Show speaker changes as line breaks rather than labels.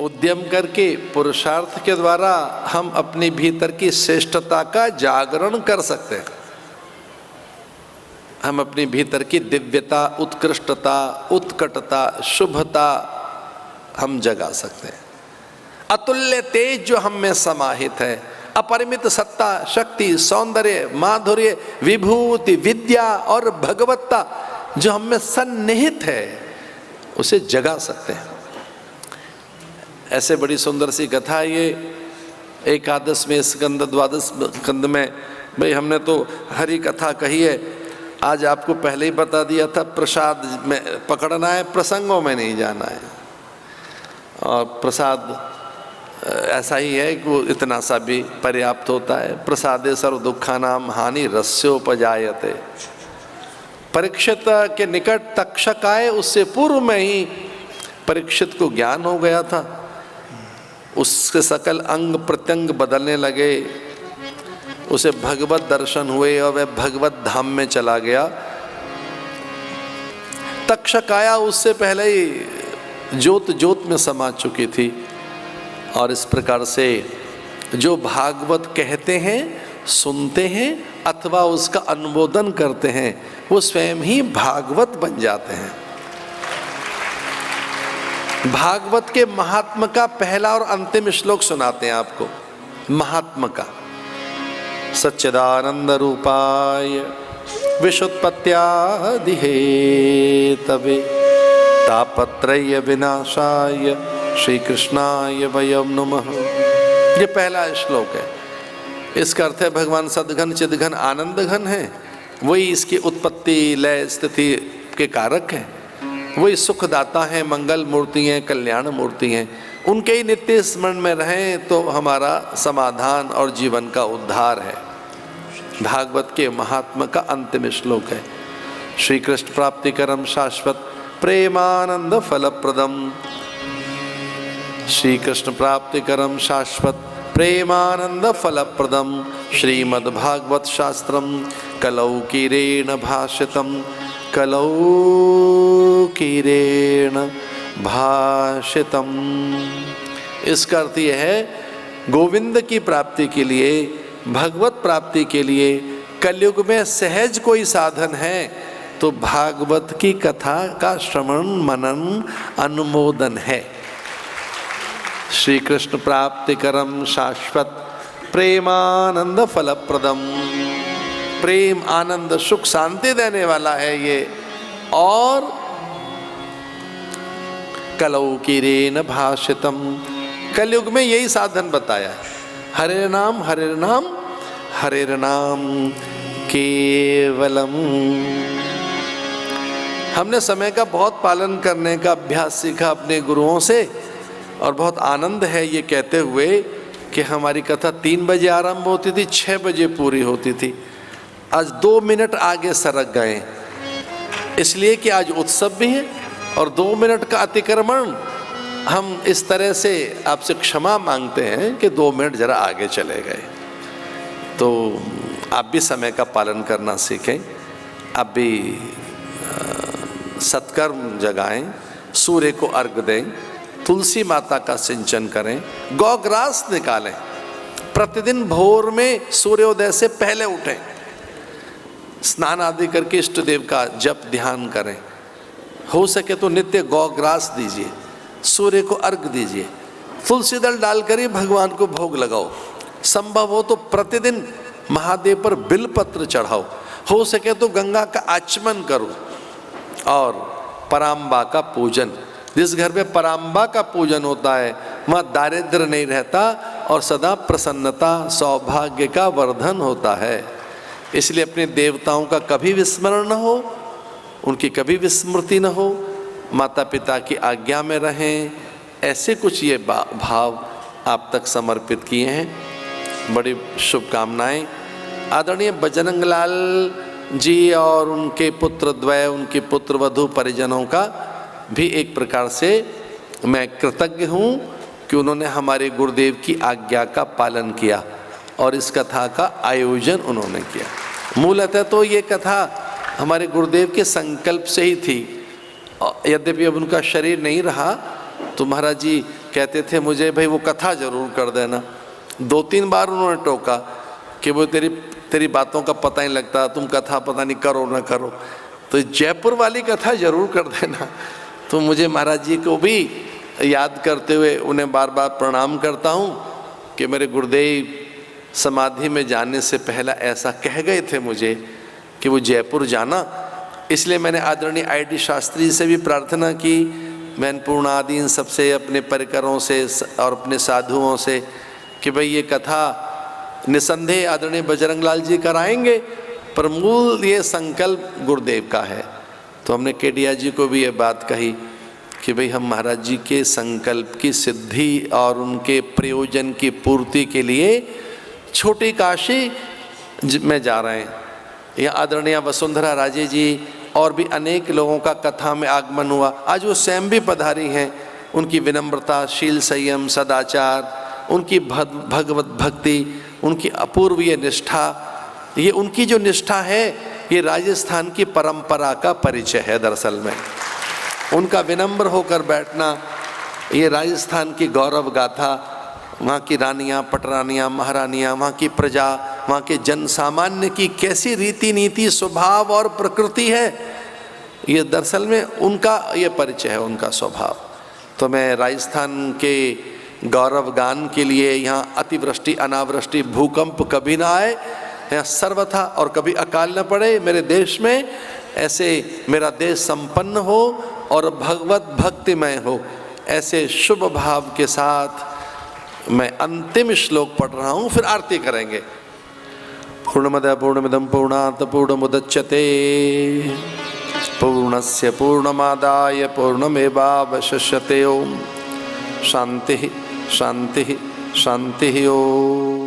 उद्यम करके पुरुषार्थ के द्वारा हम अपने भीतर की श्रेष्ठता का जागरण कर सकते हैं। हम अपने भीतर की दिव्यता, उत्कृष्टता, उत्कटता, शुभता हम जगा सकते हैं। अतुल्य तेज जो हम में समाहित है, अपरिमित सत्ता, शक्ति, सौंदर्य, माधुर्य, विभूति, विद्या और भगवत्ता जो हम में सन्निहित है, उसे जगा सकते हैं। ऐसे बड़ी सुंदर सी कथा है ये एकादश में, स्कंद, द्वादश स्कंद में। भाई हमने तो हरी कथा कही है, आज आपको पहले ही बता दिया था, प्रसाद में पकड़ना है, प्रसंगों में नहीं जाना है। और प्रसाद ऐसा ही है कि वो इतना सा भी पर्याप्त होता है। प्रसादे सर्व दुखानाम हानि रस्योपजायते। परीक्षित के निकट तक्षक आए, उससे पूर्व में ही परीक्षित को ज्ञान हो गया था। उसके सकल अंग प्रत्यंग बदलने लगे, उसे भगवत दर्शन हुए और वह भगवत धाम में चला गया। तक्षक आया, उससे पहले ही ज्योत ज्योत में समा चुकी थी। और इस प्रकार से जो भागवत कहते हैं, सुनते हैं अथवा उसका अनुमोदन करते हैं, वो स्वयं ही भागवत बन जाते हैं। भागवत के महात्म का पहला और अंतिम श्लोक सुनाते हैं आपको। महात्म का सच्चिदानंद रूपाय विशुत्पत्त्यादि हेतवे तापत्रय विनाशाय श्री कृष्णाय वयम नमः। ये पहला श्लोक है। इसका अर्थ है भगवान सद्घन चिद्घन आनंद घन है, वही इसकी उत्पत्ति लय स्थिति के कारक हैं, वही सुखदाता हैं, मंगल मूर्ति हैं, कल्याण मूर्ति हैं। उनके ही नित्य स्मरण में रहें तो हमारा समाधान और जीवन का उद्धार है। भागवत के महात्मा का अंतिम श्लोक है। श्री कृष्ण प्राप्ति करम शाश्वत प्रेमानंद फलप्रदम। श्री कृष्ण प्राप्ति करम शाश्वत प्रेमानंद फलप्रदम श्रीमद्भागवत शास्त्रम कलौकीरेण भाषितम कलौकीरेण भाषितम। इसका अर्थ यह है, गोविंद की प्राप्ति के लिए, भगवत प्राप्ति के लिए कलयुग में सहज कोई साधन है तो भागवत की कथा का श्रवण मनन अनुमोदन है। श्री कृष्ण प्राप्ति करम शाश्वत प्रेमानंद फलप्रदम। प्रेम, आनंद, सुख, शांति देने वाला है ये। और कलौकीरेण भाषितम, कलयुग में यही साधन बताया है। हरे नाम हरे नाम हरे नाम केवलम। हमने समय का बहुत पालन करने का अभ्यास सीखा अपने गुरुओं से, और बहुत आनंद है ये कहते हुए कि हमारी कथा 3 बजे आरंभ होती थी, 6 बजे पूरी होती थी। आज 2 मिनट आगे सरक गए, इसलिए कि आज उत्सव भी है और 2 मिनट का अतिक्रमण हम इस तरह से आपसे क्षमा मांगते हैं कि 2 मिनट जरा आगे चले गए। तो आप भी समय का पालन करना सीखें, आप भी सत्कर्म जगाएं, सूर्य को अर्घ्य दें, तुलसी माता का सिंचन करें, गौग्रास निकालें, प्रतिदिन भोर में सूर्योदय से पहले उठें, स्नान आदि करके इष्ट देव का जप ध्यान करें। हो सके तो नित्य गौग्रास दीजिए, सूर्य को अर्घ्य दीजिए, तुलसी दल डालकर ही भगवान को भोग लगाओ। संभव हो तो प्रतिदिन महादेव पर बिलपत्र चढ़ाओ, हो सके तो गंगा का आचमन करो। और पराम्बा का पूजन, जिस घर में पराम्बा का पूजन होता है वहाँ दारिद्र्य नहीं रहता और सदा प्रसन्नता सौभाग्य का वर्धन होता है। इसलिए अपने देवताओं का कभी विस्मरण न हो, उनकी कभी विस्मृति न हो, माता पिता की आज्ञा में रहें। ऐसे कुछ ये भाव आप तक समर्पित किए हैं। बड़ी शुभकामनाएं। आदरणीय बजरंग लाल जी और उनके पुत्र द्वय, उनके पुत्र वधू परिजनों का भी एक प्रकार से मैं कृतज्ञ हूँ कि उन्होंने हमारे गुरुदेव की आज्ञा का पालन किया और इस कथा का आयोजन उन्होंने किया। मूलतः तो ये कथा हमारे गुरुदेव के संकल्प से ही थी। यद्यपि अब उनका शरीर नहीं रहा तो महाराज जी कहते थे मुझे भाई वो कथा जरूर कर देना। 2-3 बार उन्होंने टोका कि वो तेरी बातों का पता नहीं लगता, तुम कथा पता नहीं करो ना करो, तो जयपुर वाली कथा जरूर कर देना। तो मुझे महाराज जी को भी याद करते हुए उन्हें बार बार प्रणाम करता हूँ कि मेरे गुरुदेव समाधि में जाने से पहला ऐसा कह गए थे मुझे कि वो जयपुर जाना। इसलिए मैंने आदरणीय ID शास्त्री से भी प्रार्थना की, मैं पूर्ण आदि इन सबसे, अपने परिकरों से और अपने साधुओं से कि भाई ये कथा निसंदेह आदरणीय बजरंग लाल जी कराएंगे, पर मूल ये संकल्प गुरुदेव का है। तो हमने केडिया जी को भी ये बात कही कि भाई हम महाराज जी के संकल्प की सिद्धि और उनके प्रयोजन की पूर्ति के लिए छोटी काशी में जा रहे हैं। यहाँ आदरणीय वसुंधरा राजे जी और भी अनेक लोगों का कथा में आगमन हुआ। आज वो स्वयं भी पधारी हैं। उनकी विनम्रता, शील, संयम, सदाचार, उनकी भगवत भक्ति, उनकी अपूर्वीय निष्ठा, ये उनकी जो निष्ठा है ये राजस्थान की परंपरा का परिचय है। दरअसल में उनका विनम्र होकर बैठना ये राजस्थान की गौरव गाथा, वहाँ की रानियाँ, पटरानियाँ, महारानियाँ, वहाँ की प्रजा, वहाँ के जन सामान्य की कैसी रीति नीति, स्वभाव और प्रकृति है, ये दरअसल में उनका ये परिचय है, उनका स्वभाव। तो मैं राजस्थान के गौरव गान के लिए यहाँ अतिवृष्टि, अनावृष्टि, भूकंप कभी ना आए, यहाँ सर्वथा और कभी अकाल न पड़े मेरे देश में, ऐसे मेरा देश संपन्न हो और भगवत भक्तिमय हो, ऐसे शुभ भाव के साथ मैं अंतिम श्लोक पढ़ रहा हूँ, फिर आरती करेंगे। पूर्णमद पूर्णमिदं पूर्णात् पूर्णमुदच्यते पूर्णस्य पूर्णमादाय पूर्णमेवावशिष्यते। ओम शांति शांति शांति। ओम।